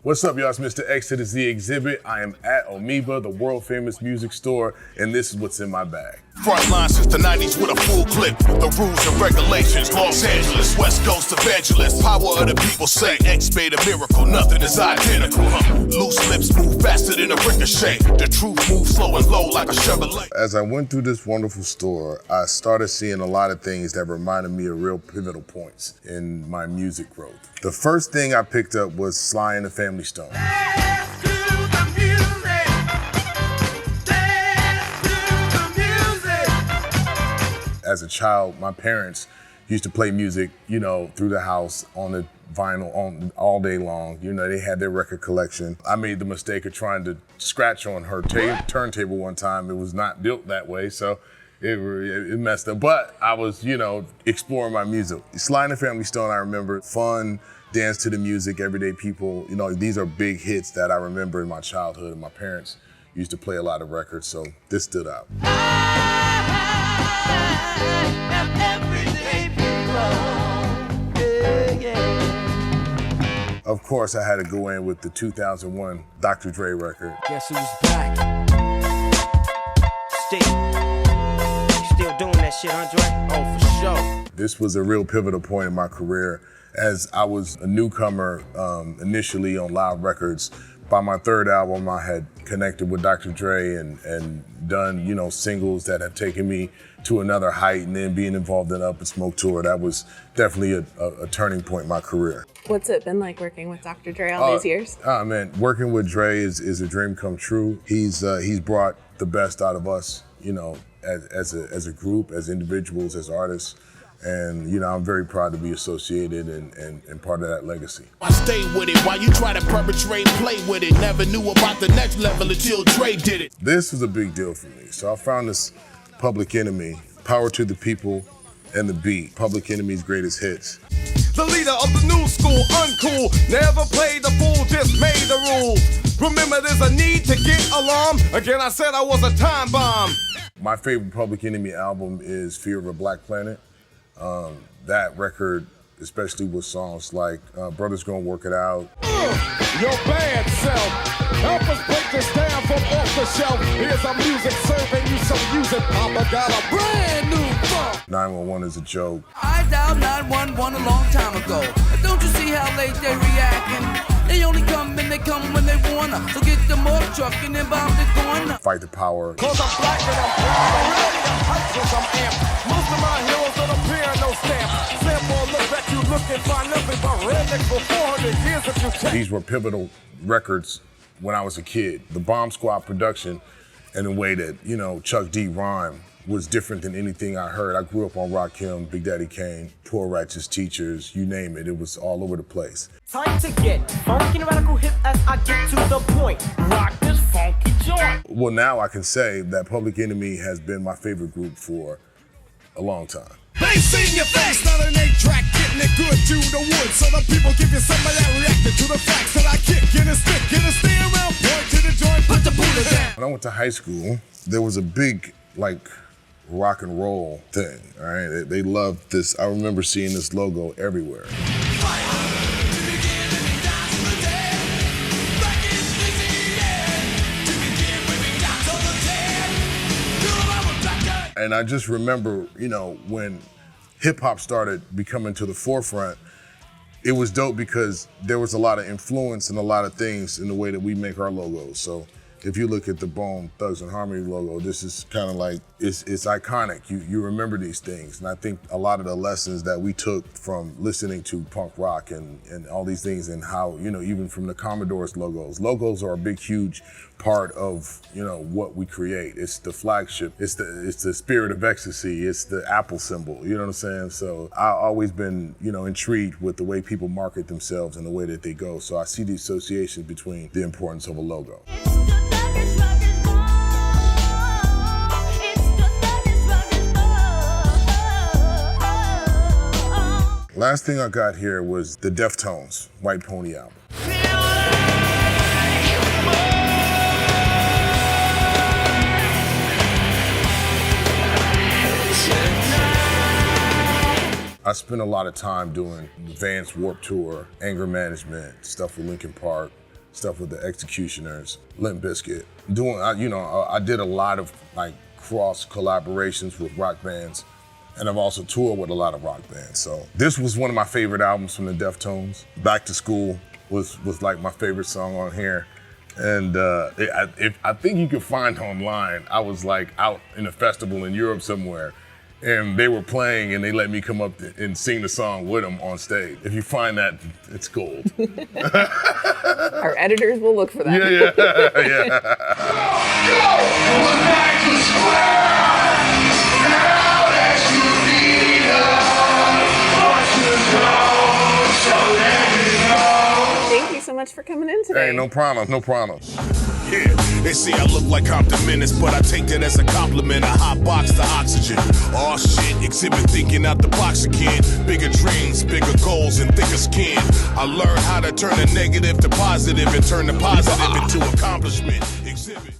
What's up, y'all? It's Mr. X to the Z Xzibit. I am at Amoeba, the world famous music store, and this is what's in my bag. Frontline since the 90s with a full clip. The rules and regulations, Los Angeles, West Coast evangelist. Power of the people say X made a miracle, nothing is identical. Loose lips move faster than a ricochet. The truth moves slow and low like a Chevrolet. As I went through this wonderful store, I started seeing a lot of things that reminded me of real pivotal points in my music growth. The first thing I picked up was Sly and the Family Stone. As a child, my parents used to play music, through the house on the vinyl on all day long. They had their record collection. I made the mistake of trying to scratch on her turntable one time. It was not built that way, so it messed up. But I was, exploring my music. Sly and the Family Stone, I remember, fun, dance to the music, everyday people. These are big hits that I remember in my childhood, and my parents used to play a lot of records, so this stood out. Of course, I had to go in with the 2001 Dr. Dre record. Guess who's back? Still doing that shit, Andre? Oh, for sure. This was a real pivotal point in my career, as I was a newcomer initially on Loud Records. By my third album, I had connected with Dr. Dre and done, singles that have taken me to another height, and then being involved in Up and Smoke Tour. That was definitely a turning point in my career. What's it been like working with Dr. Dre all these years? Man, working with Dre is a dream come true. He's brought the best out of us, as a group, as individuals, as artists. And, I'm very proud to be associated and part of that legacy. I stay with it while you try to perpetrate, play with it. Never knew about the next level until Dre did it. This was a big deal for me. So I found this Public Enemy, Power to the People and the Beat, Public Enemy's greatest hits. The leader of the new school, uncool, never played the fool, just made the rules. Remember, there's a need to get alarmed. Again, I said I was a time bomb. My favorite Public Enemy album is Fear of a Black Planet. That record, especially with songs like Brother's Gonna Work It Out. Your bad self. Help us break this down from off the shelf. Here's our music serving you some music. Papa got a brand new funk. 911 is a joke. I dialed 911 a long time ago. Don't you see how late they reacting? They only come and they come when they wanna. So get the more truck and then bomb the corner. Fight the Power. Cause I'm black and I'm proud. I'm ready, I'm hyped cause I'm amped. Most of my heroes don't appear in no stamp. Sample look that you look and find nothing but rednecks for 400 years if you take. These were pivotal records when I was a kid. The Bomb Squad production and the way that, Chuck D rhymed was different than anything I heard. I grew up on Rakim, Big Daddy Kane, Poor Righteous Teachers, you name it. It was all over the place. Time to get funky and radical hip as I get to the point. Rock this funky joint. Well, now I can say that Public Enemy has been my favorite group for a long time. They see your face, not an 8-track, getting it good to the wood. So the people give you some of that reacting to the facts that I kick. Get a stick, get a stay around, point to the joint, put the Buddha down. When I went to high school, there was a big, rock and roll thing, all right? They loved this. I remember seeing this logo everywhere. And I just remember, when hip hop started becoming to the forefront, it was dope because there was a lot of influence and a lot of things in the way that we make our logos. So if you look at the Bone Thugs and Harmony logo, this is kind of it's iconic. You remember these things. And I think a lot of the lessons that we took from listening to punk rock and all these things, and how, even from the Commodore's logos are a big, huge part of, what we create. It's the flagship, it's the spirit of ecstasy, it's the Apple symbol, you know what I'm saying? So I've always been, intrigued with the way people market themselves and the way that they go. So I see the association between the importance of a logo. Last thing I got here was the Deftones White Pony album. I spent a lot of time doing Advanced Warped Tour, Anger Management, stuff with Linkin Park, stuff with the Executioners, Limp Bizkit. I did a lot of like cross collaborations with rock bands, and I've also toured with a lot of rock bands. So this was one of my favorite albums from the Deftones. Back to School was like my favorite song on here. And I think you can find online, I was like out in a festival in Europe somewhere, and they were playing and they let me come up and sing the song with them on stage. If you find that, it's gold. Our editors will look for that. Thank you so much for coming in today. Hey, no problem. Yeah, they say I look like I'm diminished, but I take that as a compliment. A hot box to oxygen. Oh shit, Xzibit thinking out the box again. Bigger dreams, bigger goals, and thicker skin. I learned how to turn the negative to positive and turn the positive into accomplishment. Xzibit.